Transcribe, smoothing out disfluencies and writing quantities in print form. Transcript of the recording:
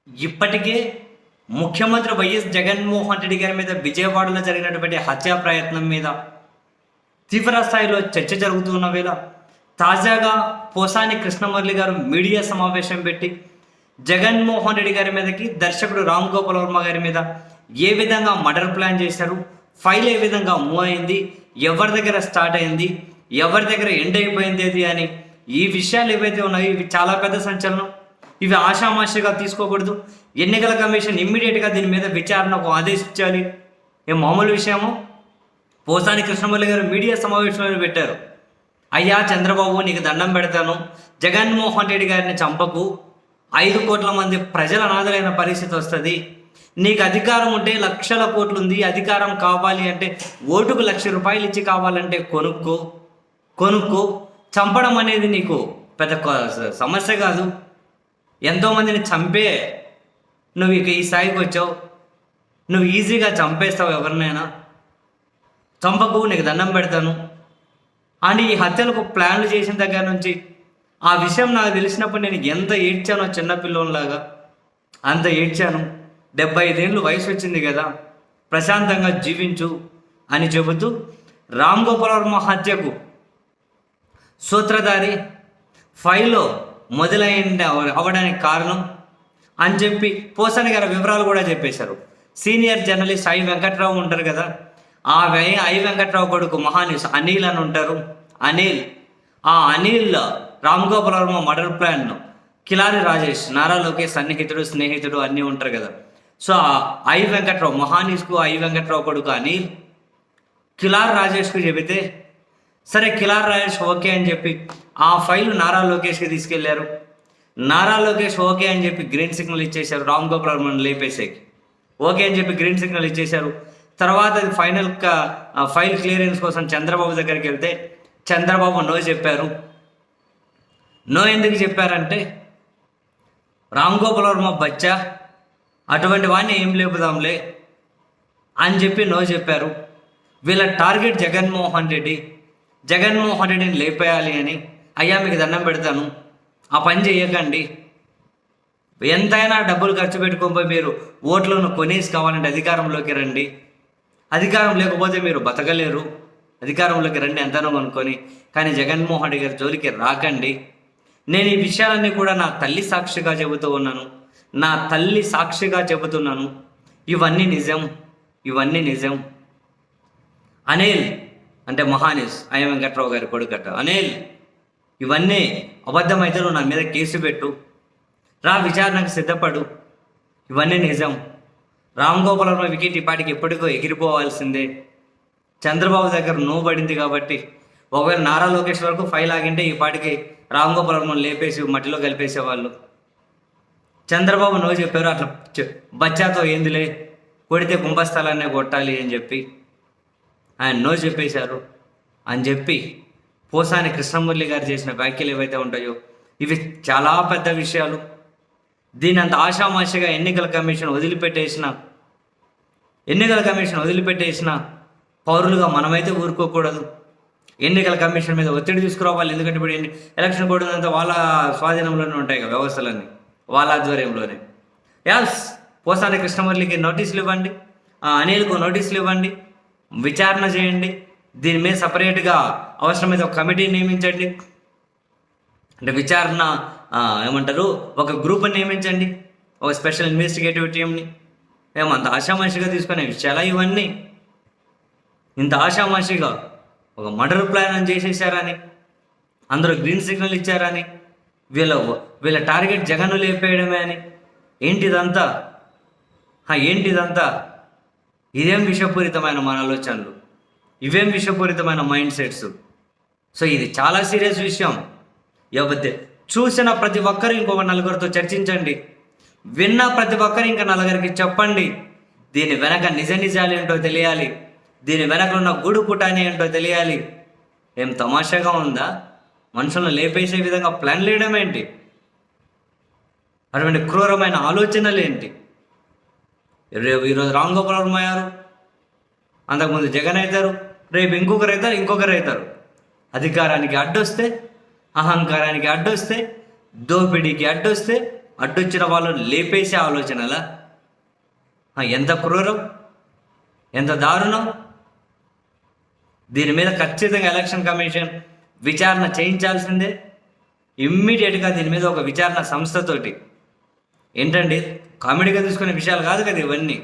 ఇప్పటికే ముఖ్యమంత్రి వైఎస్ జగన్మోహన్ రెడ్డి గారి మీద విజయవాడలో జరిగినటువంటి హత్యా ప్రయత్నం మీద తీవ్ర స్థాయిలో చర్చ జరుగుతున్న వేళ తాజాగా పోసాని కృష్ణమురళి గారు మీడియా సమావేశం పెట్టి జగన్మోహన్ రెడ్డి గారి మీదకి దర్శకుడు రామ్ గోపాల్ వర్మ గారి మీద ఏ విధంగా మర్డర్ ప్లాన్ చేశారు, ఫైల్ ఏ విధంగా మూవ్ అయింది, ఎవరి దగ్గర స్టార్ట్ అయింది, ఎవరి దగ్గర ఎండ్ అయిపోయింది అది అని ఈ విషయాలు ఏవైతే ఉన్నాయో ఇవి చాలా పెద్ద సంచలనం. ఇవి ఆషామాషిగా తీసుకోకూడదు. ఎన్నికల కమిషన్ ఇమ్మీడియట్గా దీని మీద విచారణకు ఆదేశించాలి. ఏం మామూలు విషయమో. పోసాని కృష్ణమురళి గారు మీడియా సమావేశంలో పెట్టారు, అయ్యా చంద్రబాబు నీకు దండం పెడతాను, జగన్మోహన్ రెడ్డి గారిని చంపకు, 5 కోట్ల మంది ప్రజల అనాథలైన పరిస్థితి వస్తుంది. నీకు అధికారం ఉంటే లక్షల కోట్లు ఉంది, అధికారం కావాలి అంటే ఓటుకు ₹1,00,000 ఇచ్చి కావాలంటే కొనుక్కో. చంపడం అనేది నీకు పెద్ద సమస్య కాదు. ఎంతోమందిని చంపే నువ్వు ఇక ఈ స్థాయికి వచ్చావు. నువ్వు ఈజీగా చంపేస్తావు ఎవరినైనా. చంపకు, నీకు దండం పెడతాను అని ఈ హత్యలకు ప్లాన్లు చేసిన దగ్గర నుంచి ఆ విషయం నాకు తెలిసినప్పుడు నేను ఎంత ఏడ్చానో చిన్నపిల్లోనిలాగా అంత ఏడ్చాను. 75 ఏళ్ళు వయసు వచ్చింది కదా, ప్రశాంతంగా జీవించు అని చెబుతూ రామ్ గోపాల్ వర్మ హత్యకు సూత్రధారి ఫైల్లో అవడానికి కారణం అని చెప్పి పోసాని గారి వివరాలు కూడా చెప్పేశారు. సీనియర్ జర్నలిస్ట్ ఐ వెంకట్రావు ఉంటారు కదా, ఆ ఐ వెంకట్రావు కొడుకు మహానీస్ అనిల్ అని ఉంటారు. అనిల్ రామ్ గోపాల్ వర్మ మర్డర్ ప్లాన్ కిలారి రాజేష్, నారా లోకేష్ సన్నిహితుడు స్నేహితుడు అన్నీ ఉంటారు కదా. సో ఐ వెంకట్రావు మహానీస్కు ఐ వెంకట్రావు కొడుకు అనిల్ కిలారి రాజేష్కు చెబితే సరే కిలారి రాజేష్ ఓకే అని చెప్పి ఆ ఫైల్ నారా లోకేష్కి తీసుకెళ్లారు. నారా లోకేష్ ఓకే అని చెప్పి గ్రీన్ సిగ్నల్ ఇచ్చేశారు. రామ్ గోపాల్ వర్మను లేపేసేకి ఓకే అని చెప్పి గ్రీన్ సిగ్నల్ ఇచ్చేశారు. తర్వాత అది ఫైల్ క్లియరెన్స్ కోసం చంద్రబాబు దగ్గరికి వెళ్తే చంద్రబాబు నో చెప్పారు. నో ఎందుకు చెప్పారంటే రామ్ గోపాల్ వర్మ బచ్చా, అటువంటి వాడిని ఏం లేపుదాంలే అని చెప్పి నో చెప్పారు. వీళ్ళ టార్గెట్ జగన్మోహన్ రెడ్డిని లేపేయాలి అని. అయ్యా మీకు దండం పెడతాను, ఆ పని చేయకండి. ఎంతైనా డబ్బులు ఖర్చు పెట్టుకోపోయి మీరు ఓట్లను కొనేసి కావాలంటే అధికారంలోకి రండి. అధికారం లేకపోతే మీరు బతకలేరు. అధికారంలోకి రండి ఎంతనో కొనుక్కొని, కానీ జగన్మోహన్ రెడ్డి గారి జోలికి రాకండి. నేను ఈ విషయాలన్నీ కూడా నా తల్లి సాక్షిగా చెబుతున్నాను. ఇవన్నీ నిజం. అనిల్ అంటే మహానీస్ ఐ వెంకట్రావు గారి కొడుకట. అనిల్ ఇవన్నీ అబద్ధమైతే నువ్వు నా మీద కేసు పెట్టు, విచారణకు సిద్ధపడు. ఇవన్నీ నిజం. రామ్ గోపాల్ వర్మ వికెట్ ఈ పాటికి ఎప్పటికో ఎగిరిపోవాల్సిందే. చంద్రబాబు దగ్గర నో పడింది కాబట్టి ఒకవేళ నారా లోకేష్ వరకు ఫైల్ ఆగింటే ఈ పాటికి రామ్ గోపాల్ వర్మను లేపేసి మట్టిలో కలిపేసేవాళ్ళు. చంద్రబాబు నో చెప్పారు, అట్లా బచ్చాతో ఏందిలే, కొడితే కుంభస్థలాన్నే కొట్టాలి అని చెప్పి ఆయన నో చెప్పేశారు అని చెప్పి పోసాని కృష్ణమురళి గారు చేసిన వ్యాఖ్యలు ఏవైతే ఉంటాయో ఇవి చాలా పెద్ద విషయాలు. దీని అంత ఆషామాషిగా ఎన్నికల కమిషన్ వదిలిపెట్టేసిన పౌరులుగా మనమైతే ఊరుకోకూడదు. ఎన్నికల కమిషన్ మీద ఒత్తిడి తీసుకురావాలి. ఎందుకంటే ఇప్పుడు ఎలక్షన్ కోడ్ అంతా వాళ్ళ స్వాధీనంలోనే ఉంటాయి కదా, వ్యవస్థలన్నీ వాళ్ళ ఆధ్వర్యంలోనే. పోసాని కృష్ణమురళికి నోటీసులు ఇవ్వండి, అనిల్కు నోటీసులు ఇవ్వండి, విచారణ చేయండి. దీని మీద సపరేట్గా అవసరమైతే ఒక కమిటీ నియమించండి. అంటే విచారణ ఒక గ్రూప్ని నియమించండి, ఒక స్పెషల్ ఇన్వెస్టిగేటివ్ టీమ్ని. ఏమంత ఆషామాషిగా తీసుకునే విషయాలా ఇవన్నీ? ఇంత ఆషామాషిగా ఒక మర్డర్ ప్లాన్ అని చేసేసారని, అందరూ గ్రీన్ సిగ్నల్ ఇచ్చారని, వీళ్ళ టార్గెట్ జగన్ను లేపేయడమే అని. ఏంటిదంతా? ఇదేం విషపూరితమైన మన ఆలోచనలు, ఇవేం విషపూరితమైన మైండ్ సెట్స్. సో ఇది చాలా సీరియస్ విషయం. చూసిన ప్రతి ఒక్కరు ఇంకొక నలుగురితో చర్చించండి, విన్న ప్రతి ఒక్కరు ఇంకా నలుగురికి చెప్పండి. దీని వెనక నిజాలు ఏంటో తెలియాలి, దీని వెనక ఉన్న గూడు పుటాని ఏంటో తెలియాలి. ఏం తమాషాగా ఉందా? మనుషులను లేపేసే విధంగా ప్లాన్ వేయడం ఏంటి? అటువంటి క్రూరమైన ఆలోచనలు ఏంటి? ఈరోజు రామ్ గోపాల్ వర్మ అయ్యారు, అంతకుముందు జగన్ అవుతారు, రేపు ఇంకొకరు అవుతారు. అధికారానికి అడ్డొస్తే, అహంకారానికి అడ్డొస్తే, దోపిడీకి అడ్డొస్తే అడ్డొచ్చిన వాళ్ళు లేపేసే ఆలోచనలా? ఎంత క్రూరం, ఎంత దారుణం! దీని మీద ఖచ్చితంగా ఎలక్షన్ కమిషన్ విచారణ చేయించాల్సిందే. ఇమ్మీడియట్గా దీని మీద ఒక విచారణ సంస్థతోటి. ఏంటండి, కామెడీగా తీసుకునే విషయాలు కాదు కదా ఇవన్నీ.